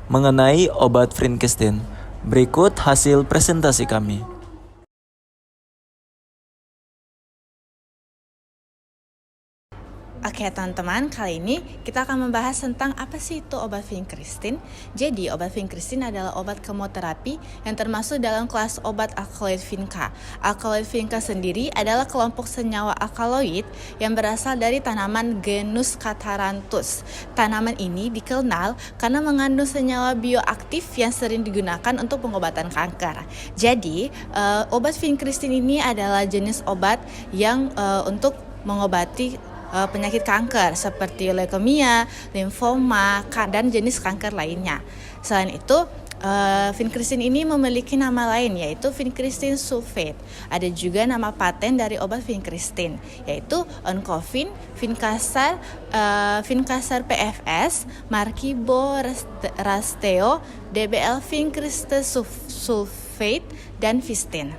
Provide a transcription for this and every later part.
mengenai obat vinkristin. Berikut hasil presentasi kami. Oke teman-teman, kali ini kita akan membahas tentang apa sih itu obat vinkristin. Jadi obat vinkristin adalah obat kemoterapi yang termasuk dalam kelas obat alkaloid vinca. Alkaloid vinca sendiri adalah kelompok senyawa alkaloid yang berasal dari tanaman genus Catharanthus. Tanaman ini dikenal karena mengandung senyawa bioaktif yang sering digunakan untuk pengobatan kanker. Jadi obat vinkristin ini adalah jenis obat yang untuk mengobati penyakit kanker seperti leukemia, limfoma, dan jenis kanker lainnya. Selain itu, vinkristin ini memiliki nama lain yaitu vinkristin sulfate. Ada juga nama paten dari obat vinkristin yaitu Oncovin, Vincasar, Vincasar PFS, Markibo Rasteo, DBL vinkristin sulfate, dan Vistin.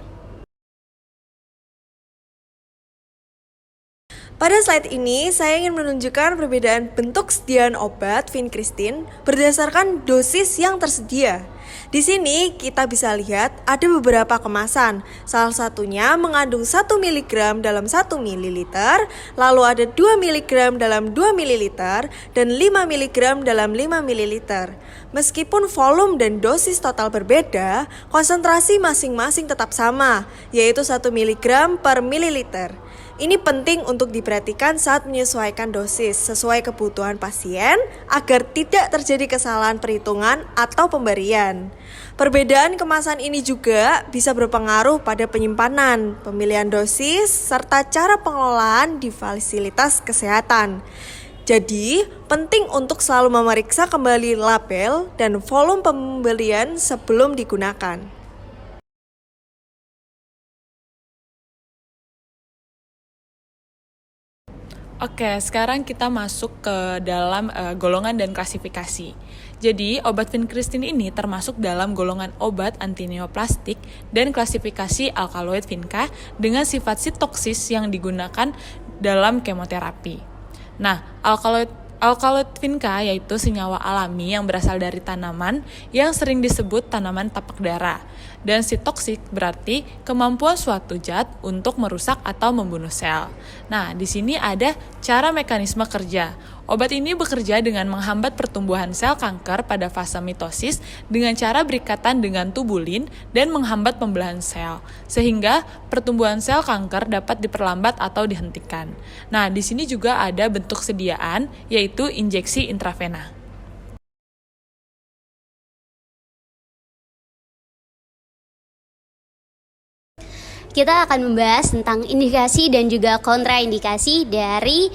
Pada slide ini, saya ingin menunjukkan perbedaan bentuk sediaan obat vinkristin berdasarkan dosis yang tersedia. Di sini kita bisa lihat ada beberapa kemasan, salah satunya mengandung 1 mg dalam 1 ml, lalu ada 2 mg dalam 2 ml, dan 5 mg dalam 5 ml. Meskipun volume dan dosis total berbeda, konsentrasi masing-masing tetap sama, yaitu 1 mg per mililiter. Ini penting untuk diperhatikan saat menyesuaikan dosis sesuai kebutuhan pasien agar tidak terjadi kesalahan perhitungan atau pemberian. Perbedaan kemasan ini juga bisa berpengaruh pada penyimpanan, pemilihan dosis, serta cara pengelolaan di fasilitas kesehatan. Jadi, penting untuk selalu memeriksa kembali label dan volume pembelian sebelum digunakan. Oke, sekarang kita masuk ke dalam golongan dan klasifikasi. Jadi, obat vinkristin ini termasuk dalam golongan obat antineoplastik dan klasifikasi alkaloid vinca dengan sifat sitoksis yang digunakan dalam kemoterapi. Nah, alkaloid vinca yaitu senyawa alami yang berasal dari tanaman yang sering disebut tanaman tapak dara. Dan sitoksik berarti kemampuan suatu zat untuk merusak atau membunuh sel. Nah, di sini ada cara mekanisme kerja. Obat ini bekerja dengan menghambat pertumbuhan sel kanker pada fase mitosis dengan cara berikatan dengan tubulin dan menghambat pembelahan sel, sehingga pertumbuhan sel kanker dapat diperlambat atau dihentikan. Nah, di sini juga ada bentuk sediaan, yaitu injeksi intravena. Kita akan membahas tentang indikasi dan juga kontraindikasi dari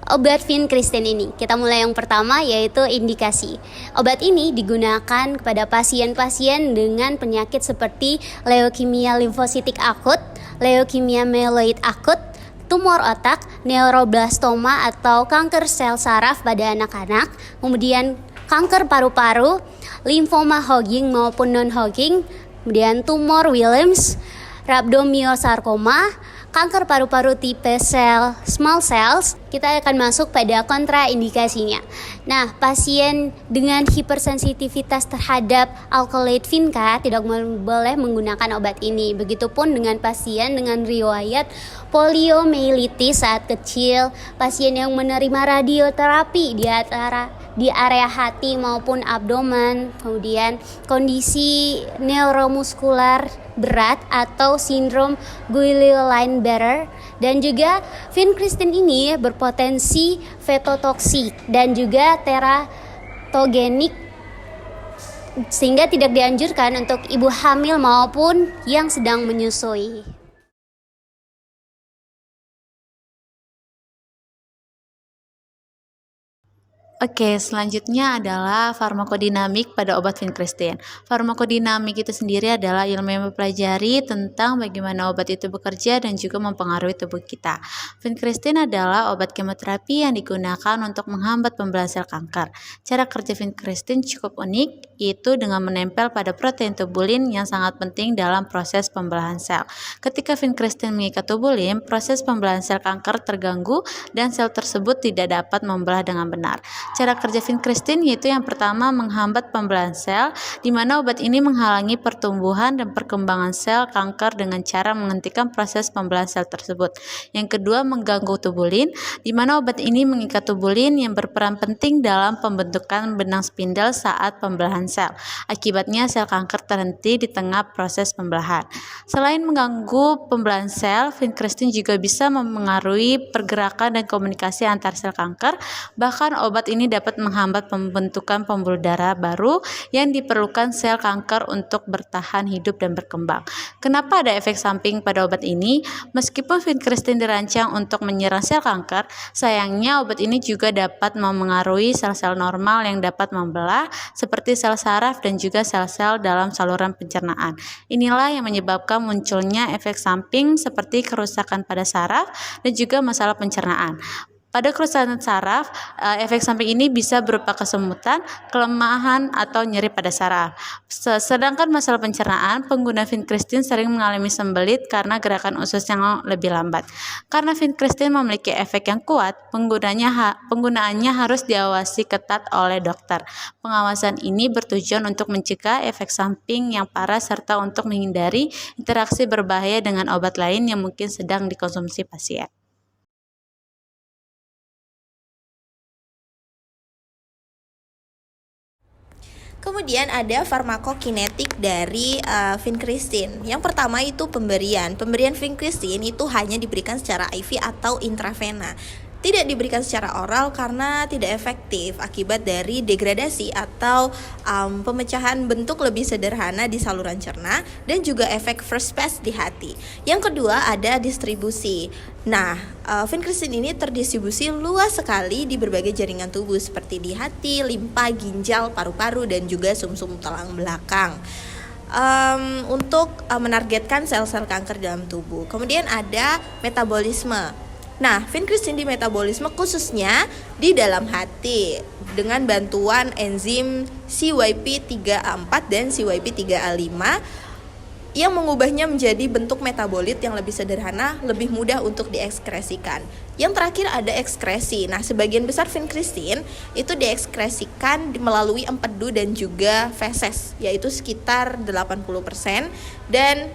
obat vinkristin ini. Kita mulai yang pertama yaitu indikasi. Obat ini digunakan kepada pasien-pasien dengan penyakit seperti leukemia limfositik akut, leukemia mieloid akut, tumor otak, neuroblastoma atau kanker sel saraf pada anak-anak, kemudian kanker paru-paru, limfoma Hodgkin maupun non-Hodgkin, kemudian tumor Wilms, rhabdomyosarkoma, kanker paru-paru tipe sel small cells. Kita akan masuk pada kontraindikasinya. Nah, pasien dengan hipersensitivitas terhadap alkaloid vinca tidak boleh menggunakan obat ini. Begitupun dengan pasien dengan riwayat poliomyelitis saat kecil, pasien yang menerima radioterapi di area hati maupun abdomen, kemudian kondisi neuromuskular berat atau sindrom Guillain-Barré, dan juga vinkristin ini berpotensi fetotoksik dan juga teratogenik sehingga tidak dianjurkan untuk ibu hamil maupun yang sedang menyusui. Oke, selanjutnya adalah farmakodinamik pada obat vinkristin. Farmakodinamik itu sendiri adalah ilmu yang mempelajari tentang bagaimana obat itu bekerja dan juga mempengaruhi tubuh kita. Vinkristin adalah obat kemoterapi yang digunakan untuk menghambat pembelahan sel kanker. Cara kerja vinkristin cukup unik, yaitu dengan menempel pada protein tubulin yang sangat penting dalam proses pembelahan sel. Ketika vinkristin mengikat tubulin, proses pembelahan sel kanker terganggu dan sel tersebut tidak dapat membelah dengan benar. Cara kerja vinkristin yaitu yang pertama menghambat pembelahan sel, di mana obat ini menghalangi pertumbuhan dan perkembangan sel kanker dengan cara menghentikan proses pembelahan sel tersebut. Yang kedua, mengganggu tubulin, di mana obat ini mengikat tubulin yang berperan penting dalam pembentukan benang spindle saat pembelahan sel. Akibatnya sel kanker terhenti di tengah proses pembelahan. Selain mengganggu pembelahan sel, vinkristin juga bisa memengaruhi pergerakan dan komunikasi antar sel kanker. Bahkan obat ini dapat menghambat pembentukan pembuluh darah baru yang diperlukan sel kanker untuk bertahan hidup dan berkembang. Kenapa ada efek samping pada obat ini? Meskipun vinkristin dirancang untuk menyerang sel kanker, sayangnya obat ini juga dapat memengaruhi sel-sel normal yang dapat membelah, seperti sel saraf dan juga sel-sel dalam saluran pencernaan. Inilah yang menyebabkan munculnya efek samping seperti kerusakan pada saraf dan juga masalah pencernaan. Pada kerusakan saraf, efek samping ini bisa berupa kesemutan, kelemahan, atau nyeri pada saraf. Sedangkan masalah pencernaan, pengguna vinkristin sering mengalami sembelit karena gerakan usus yang lebih lambat. Karena vinkristin memiliki efek yang kuat, penggunaannya harus diawasi ketat oleh dokter. Pengawasan ini bertujuan untuk mencegah efek samping yang parah serta untuk menghindari interaksi berbahaya dengan obat lain yang mungkin sedang dikonsumsi pasien. Kemudian ada farmakokinetik dari vinkristin. Yang pertama itu pemberian. Pemberian vinkristin itu hanya diberikan secara IV atau intravena. Tidak diberikan secara oral karena tidak efektif akibat dari degradasi atau pemecahan bentuk lebih sederhana di saluran cerna dan juga efek first pass di hati. Yang kedua ada distribusi. Nah, vinkristin ini terdistribusi luas sekali di berbagai jaringan tubuh seperti di hati, limpa, ginjal, paru-paru, dan juga sumsum tulang belakang. Untuk menargetkan sel-sel kanker dalam tubuh. Kemudian ada metabolisme. Nah, vinkristin di metabolisme khususnya di dalam hati dengan bantuan enzim CYP3A4 dan CYP3A5 yang mengubahnya menjadi bentuk metabolit yang lebih sederhana, lebih mudah untuk diekskresikan. Yang terakhir ada ekskresi. Nah, sebagian besar vinkristin itu diekskresikan melalui empedu dan juga feses, yaitu sekitar 80%, dan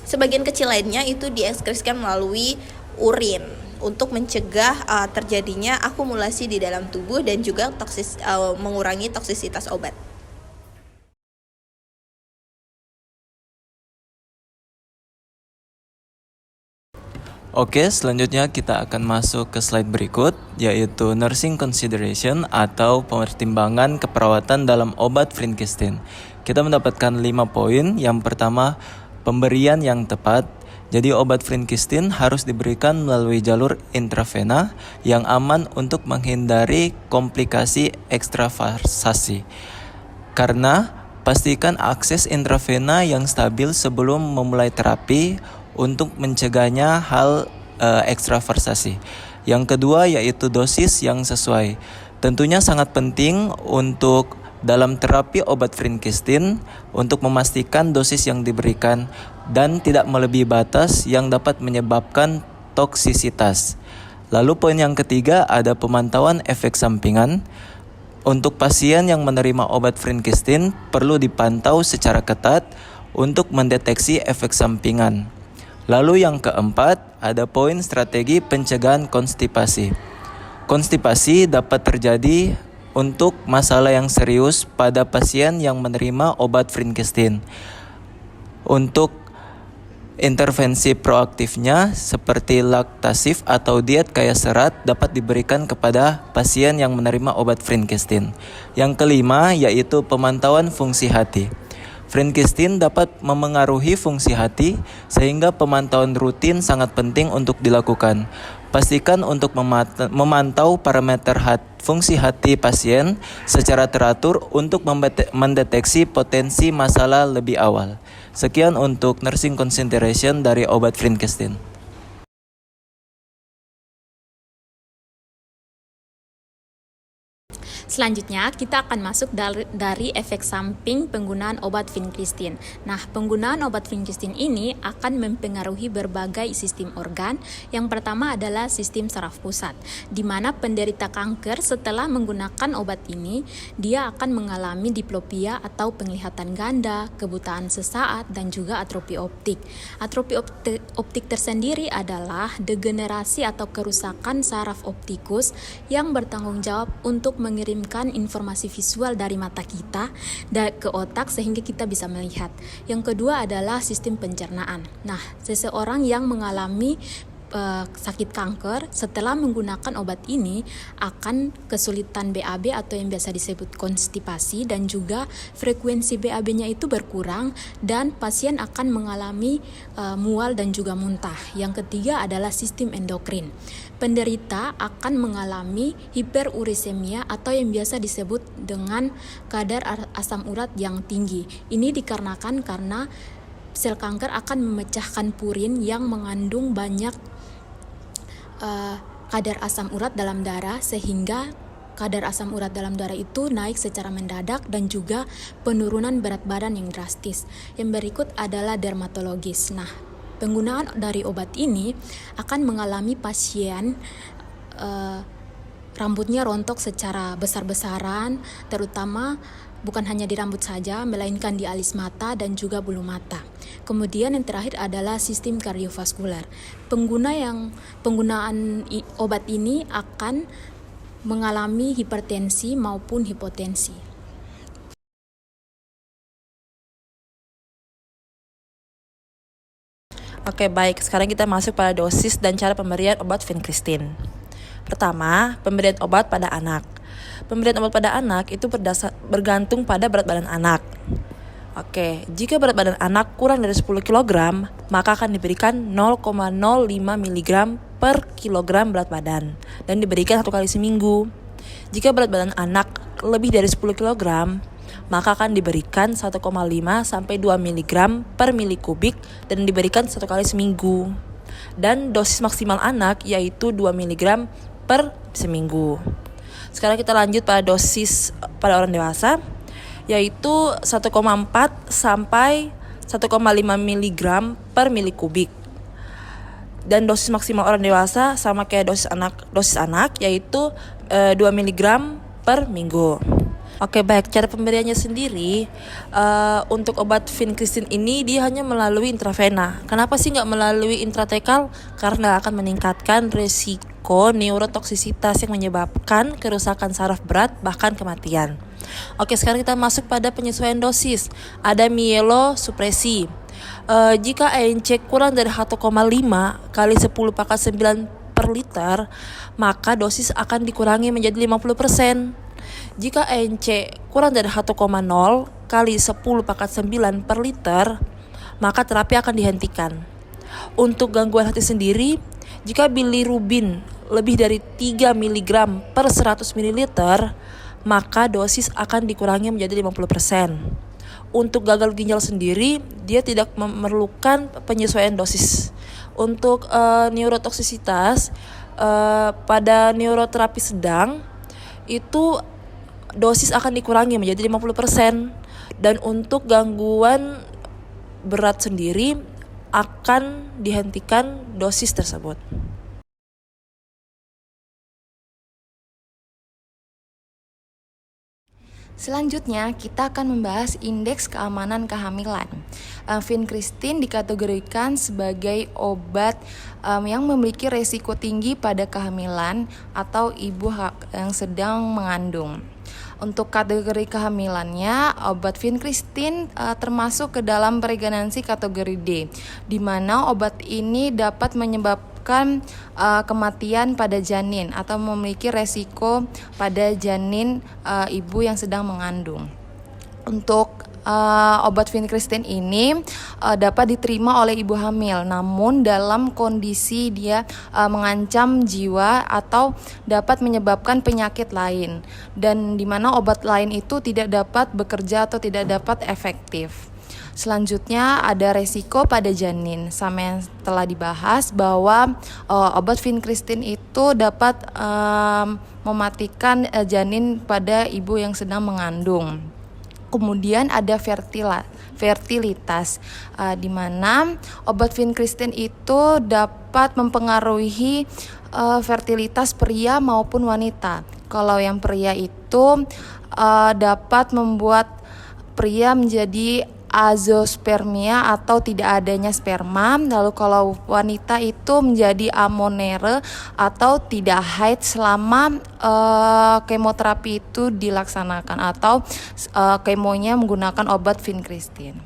sebagian kecil lainnya itu diekskresikan melalui urin untuk mencegah terjadinya akumulasi di dalam tubuh dan juga mengurangi toksisitas obat. Oke, selanjutnya kita akan masuk ke slide berikut, yaitu nursing consideration atau pertimbangan keperawatan dalam obat vinkristin. Kita mendapatkan 5 poin. Yang pertama, pemberian yang tepat. Jadi obat vinkristin harus diberikan melalui jalur intravena yang aman untuk menghindari komplikasi ekstravasasi. Karena pastikan akses intravena yang stabil sebelum memulai terapi untuk mencegahnya hal ekstravasasi. Yang kedua yaitu dosis yang sesuai. Tentunya sangat penting untuk dalam terapi obat vinkristin untuk memastikan dosis yang diberikan dan tidak melebihi batas yang dapat menyebabkan toksisitas. Lalu poin yang ketiga ada pemantauan efek sampingan. Untuk pasien yang menerima obat vinkristin perlu dipantau secara ketat untuk mendeteksi efek sampingan. Lalu yang keempat ada poin strategi pencegahan konstipasi. Konstipasi dapat terjadi untuk masalah yang serius pada pasien yang menerima obat vinkristin. Untuk intervensi proaktifnya seperti laktasif atau diet kaya serat dapat diberikan kepada pasien yang menerima obat vinkristin. Yang kelima yaitu pemantauan fungsi hati. Vinkristin dapat memengaruhi fungsi hati sehingga pemantauan rutin sangat penting untuk dilakukan. Pastikan untuk memantau parameter fungsi hati pasien secara teratur untuk mendeteksi potensi masalah lebih awal. Sekian untuk nursing consideration dari obat vinkristin. Selanjutnya, kita akan masuk dari efek samping penggunaan obat vinkristin. Nah, penggunaan obat vinkristin ini akan mempengaruhi berbagai sistem organ. Yang pertama adalah sistem saraf pusat, di mana penderita kanker setelah menggunakan obat ini, dia akan mengalami diplopia atau penglihatan ganda, kebutaan sesaat, dan juga atrofi optik. Atrofi optik tersendiri adalah degenerasi atau kerusakan saraf optikus yang bertanggung jawab untuk mengirimkan informasi visual dari mata kita ke otak sehingga kita bisa melihat. Yang kedua adalah sistem pencernaan. Nah, seseorang yang mengalami sakit kanker setelah menggunakan obat ini akan kesulitan BAB atau yang biasa disebut konstipasi, dan juga frekuensi BAB-nya itu berkurang dan pasien akan mengalami mual dan juga muntah. Yang ketiga adalah sistem endokrin. Penderita akan mengalami hiperurisemia atau yang biasa disebut dengan kadar asam urat yang tinggi. Ini dikarenakan karena sel kanker akan memecahkan purin yang mengandung banyak kadar asam urat dalam darah, sehingga kadar asam urat dalam darah itu naik secara mendadak dan juga penurunan berat badan yang drastis. Yang berikut adalah dermatologis. Nah, penggunaan dari obat ini akan mengalami pasien rambutnya rontok secara besar-besaran, terutama bukan hanya di rambut saja, melainkan di alis mata dan juga bulu mata. Kemudian yang terakhir adalah sistem kardiovaskular. Penggunaan obat ini akan mengalami hipertensi maupun hipotensi. Oke, baik. Sekarang kita masuk pada dosis dan cara pemberian obat vinkristin. Pertama, pemberian obat pada anak. Pemberian obat pada anak itu bergantung pada berat badan anak. Oke, jika berat badan anak kurang dari 10 kg, maka akan diberikan 0,05 mg per kilogram berat badan dan diberikan 1 kali seminggu. Jika berat badan anak lebih dari 10 kg, maka akan diberikan 1,5 sampai 2 mg per milikubik dan diberikan 1 kali seminggu. Dan dosis maksimal anak yaitu 2 mg per seminggu. Sekarang kita lanjut pada dosis pada orang dewasa, yaitu 1,4 sampai 1,5 mg per milikubik. Dan dosis maksimal orang dewasa sama kayak dosis anak yaitu 2 mg per minggu. Oke, baik. Cara pemberiannya sendiri untuk obat vinkristin ini dia hanya melalui intravena. Kenapa sih nggak melalui intratekal? Karena akan meningkatkan resiko neurotoksisitas yang menyebabkan kerusakan saraf berat bahkan kematian. Oke, sekarang kita masuk pada penyesuaian dosis. Ada mielosupresi. Jika ANC kurang dari 1,5 kali 10 pangkat 9 per liter, maka dosis akan dikurangi menjadi 50%. Jika ANC kurang dari 1,0 kali 10 pangkat 9 per liter, maka terapi akan dihentikan. Untuk gangguan hati sendiri, jika bilirubin lebih dari 3 mg per 100 ml, maka dosis akan dikurangi menjadi 50%. Untuk gagal ginjal sendiri, dia tidak memerlukan penyesuaian dosis. Untuk neurotoksisitas, pada neuroterapi sedang, itu dosis akan dikurangi menjadi 50%. Dan untuk gangguan berat sendiri, akan dihentikan dosis tersebut. Selanjutnya, kita akan membahas indeks keamanan kehamilan. Vinkristin dikategorikan sebagai obat yang memiliki resiko tinggi pada kehamilan atau ibu yang sedang mengandung. Untuk kategori kehamilannya, obat vinkristin termasuk ke dalam pregnancy kategori D, di mana obat ini dapat menyebabkan kematian pada janin atau memiliki resiko pada janin ibu yang sedang mengandung. Untuk obat vinkristin ini dapat diterima oleh ibu hamil, namun dalam kondisi dia mengancam jiwa atau dapat menyebabkan penyakit lain, dan di mana obat lain itu tidak dapat bekerja atau tidak dapat efektif. Selanjutnya ada resiko pada janin. Sama yang telah dibahas bahwa obat vincristin itu dapat mematikan janin pada ibu yang sedang mengandung. Kemudian ada fertilitas, di mana obat vincristin itu dapat mempengaruhi fertilitas pria maupun wanita. Kalau yang pria itu dapat membuat pria menjadi azospermia atau tidak adanya sperma. Lalu kalau wanita itu menjadi amonere atau tidak haid selama kemoterapi itu dilaksanakan atau kemonya menggunakan obat vincristin.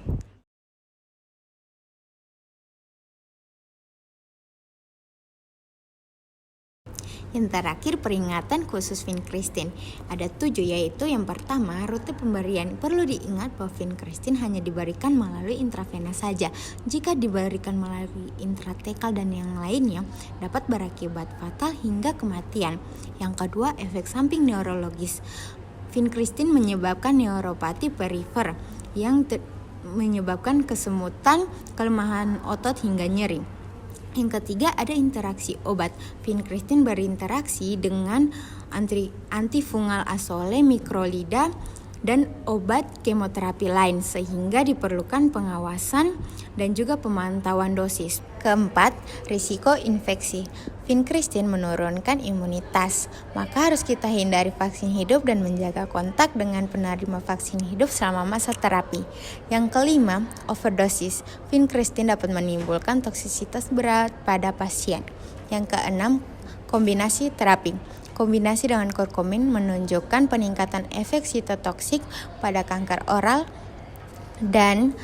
Yang terakhir, peringatan khusus vincristin. Ada 7, yaitu yang pertama, rute pemberian. Perlu diingat bahwa vincristin hanya diberikan melalui intravena saja. Jika diberikan melalui intratekal dan yang lainnya, dapat berakibat fatal hingga kematian. Yang kedua, efek samping neurologis. Vincristin menyebabkan neuropati perifer yang menyebabkan kesemutan, kelemahan otot hingga nyeri. Yang ketiga, ada interaksi obat. Vincristin berinteraksi dengan antifungal azole, mikrolida, dan obat kemoterapi lain, sehingga diperlukan pengawasan dan juga pemantauan dosis. Keempat, risiko infeksi. Vincristin menurunkan imunitas, maka harus kita hindari vaksin hidup dan menjaga kontak dengan penerima vaksin hidup selama masa terapi. Yang kelima, overdosis. Vincristin dapat menimbulkan toksisitas berat pada pasien. Yang keenam, kombinasi terapi. Kombinasi dengan kurkumin menunjukkan peningkatan efek sitotoksik pada kanker oral dan